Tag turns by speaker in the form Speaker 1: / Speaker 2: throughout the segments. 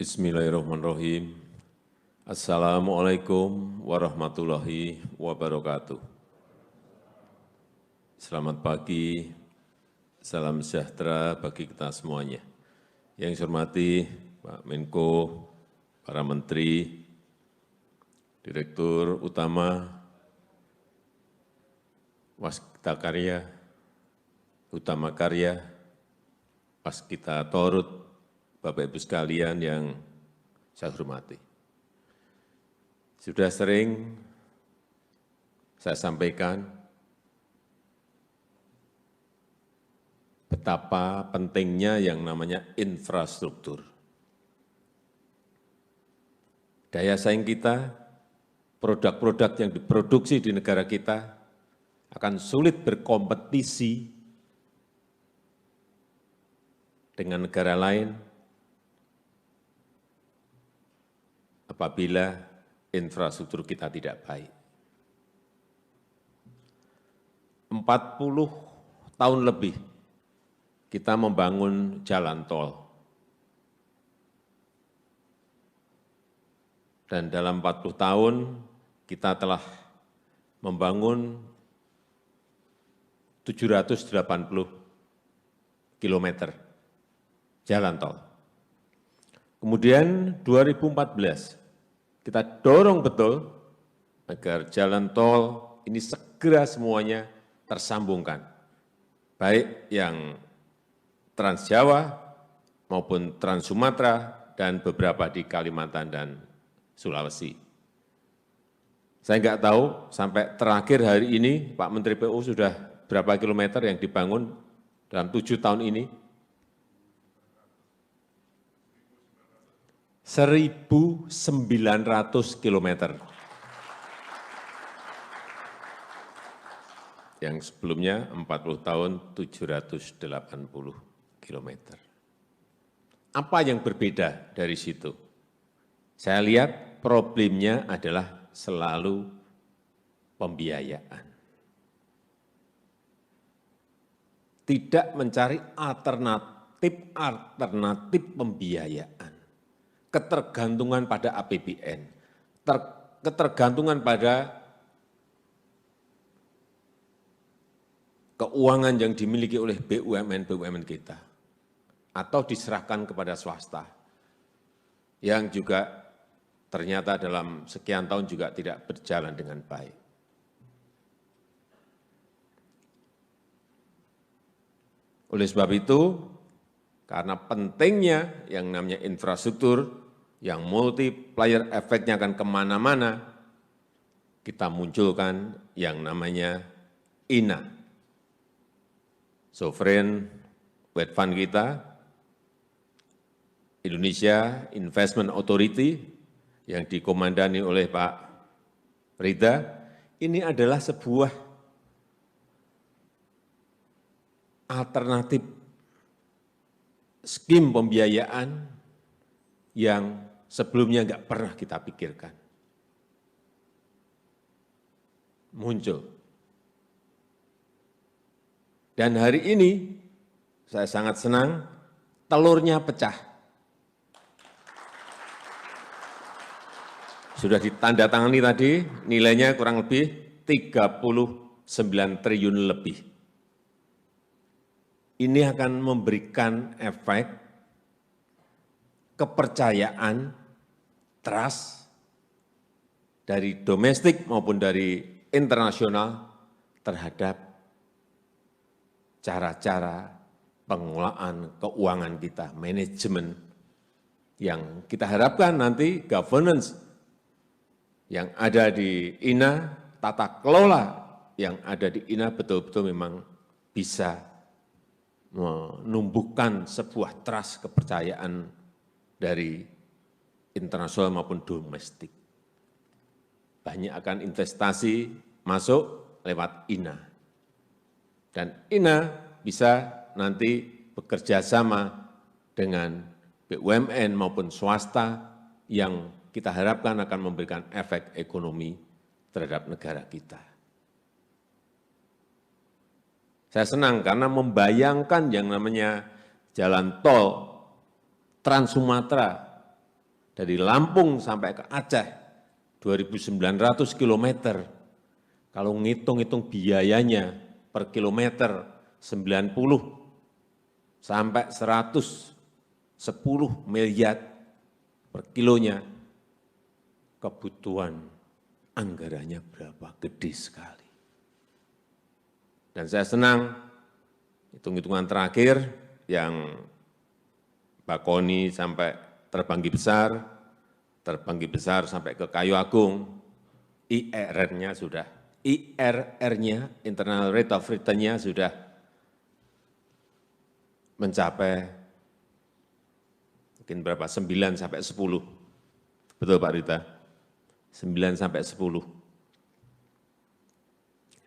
Speaker 1: Bismillahirrahmanirrahim. Assalamualaikum warahmatullahi wabarakatuh. Selamat pagi, salam sejahtera bagi kita semuanya. Yang saya hormati Pak Menko, para Menteri, Direktur Utama, Waskita Karya, Utama Karya, Waskita Torut, Bapak Ibu sekalian yang saya hormati. Sudah sering saya sampaikan betapa pentingnya yang namanya infrastruktur. Daya saing kita, produk-produk yang diproduksi di negara kita akan sulit berkompetisi dengan negara lain apabila infrastruktur kita tidak baik. 40 tahun lebih kita membangun jalan tol. Dan dalam 40 tahun kita telah membangun 780 kilometer jalan tol. Kemudian 2014, kita dorong betul agar jalan tol ini segera semuanya tersambungkan, baik yang Trans Jawa maupun Trans Sumatera dan beberapa di Kalimantan dan Sulawesi. Saya nggak tahu sampai terakhir hari ini Pak Menteri PU sudah berapa kilometer yang dibangun dalam 7 tahun ini. 1.900 kilometer. Yang sebelumnya 40 tahun 780 kilometer. Apa yang berbeda dari situ? Saya lihat problemnya adalah selalu pembiayaan. Tidak mencari alternatif pembiayaan. Ketergantungan pada APBN, ketergantungan pada keuangan yang dimiliki oleh BUMN kita, atau diserahkan kepada swasta, yang juga ternyata dalam sekian tahun juga tidak berjalan dengan baik. Oleh sebab itu, karena pentingnya yang namanya infrastruktur, yang multiplier efeknya akan kemana-mana, kita munculkan yang namanya INA, Sovereign Wealth Fund kita, Indonesia Investment Authority, yang dikomandani oleh Pak Rida. Ini adalah sebuah alternatif skim pembiayaan yang sebelumnya nggak pernah kita pikirkan. Muncul. Dan hari ini saya sangat senang telurnya pecah. Sudah ditandatangani tadi, nilainya kurang lebih 39 triliun lebih. Ini akan memberikan efek kepercayaan, trust dari domestik maupun dari internasional terhadap cara-cara pengelolaan keuangan kita, manajemen yang kita harapkan nanti governance yang ada di INA, tata kelola yang ada di INA betul-betul memang bisa menumbuhkan sebuah trust kepercayaan dari internasional maupun domestik. Banyak akan investasi masuk lewat INA. Dan INA bisa nanti bekerja sama dengan BUMN maupun swasta yang kita harapkan akan memberikan efek ekonomi terhadap negara kita. Saya senang karena membayangkan yang namanya jalan tol Trans Sumatera dari Lampung sampai ke Aceh, 2.900 kilometer. Kalau ngitung-hitung biayanya per kilometer 90 sampai 110 miliar per kilonya, kebutuhan anggarannya berapa? Gede sekali. Dan saya senang, hitung-hitungan terakhir yang Bakoni sampai Terbanggi Besar sampai ke Kayu Agung, IRR-nya sudah, IRR-nya, internal rate of return-nya sudah mencapai mungkin berapa? 9 sampai 10. Betul Pak Rita? 9 sampai 10.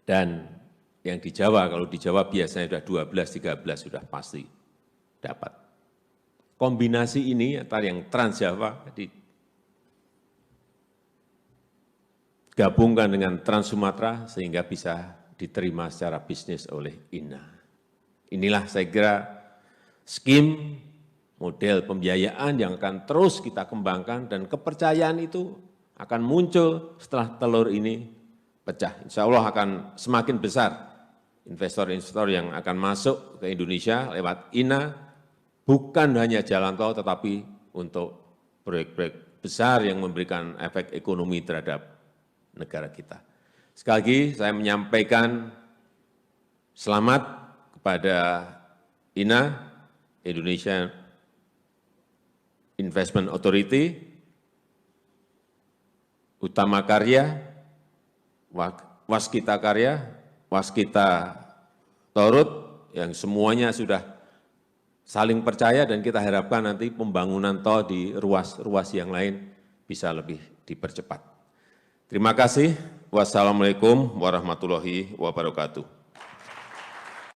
Speaker 1: Dan yang di Jawa, kalau di Jawa biasanya sudah 12, 13 sudah pasti dapat. Kombinasi ini antara yang Trans Jawa digabungkan dengan Trans Sumatera sehingga bisa diterima secara bisnis oleh INA. Inilah saya kira skim model pembiayaan yang akan terus kita kembangkan dan kepercayaan itu akan muncul setelah telur ini pecah. Insya Allah akan semakin besar investor-investor yang akan masuk ke Indonesia lewat INA, bukan hanya jalan tol, tetapi untuk proyek-proyek besar yang memberikan efek ekonomi terhadap negara kita. Sekali lagi saya menyampaikan selamat kepada INA, Indonesia Investment Authority, Utama Karya, Waskita Karya, Waskita Torut, yang semuanya sudah saling percaya dan kita harapkan nanti pembangunan tol di ruas-ruas yang lain bisa lebih dipercepat. Terima kasih. Wassalamualaikum warahmatullahi wabarakatuh.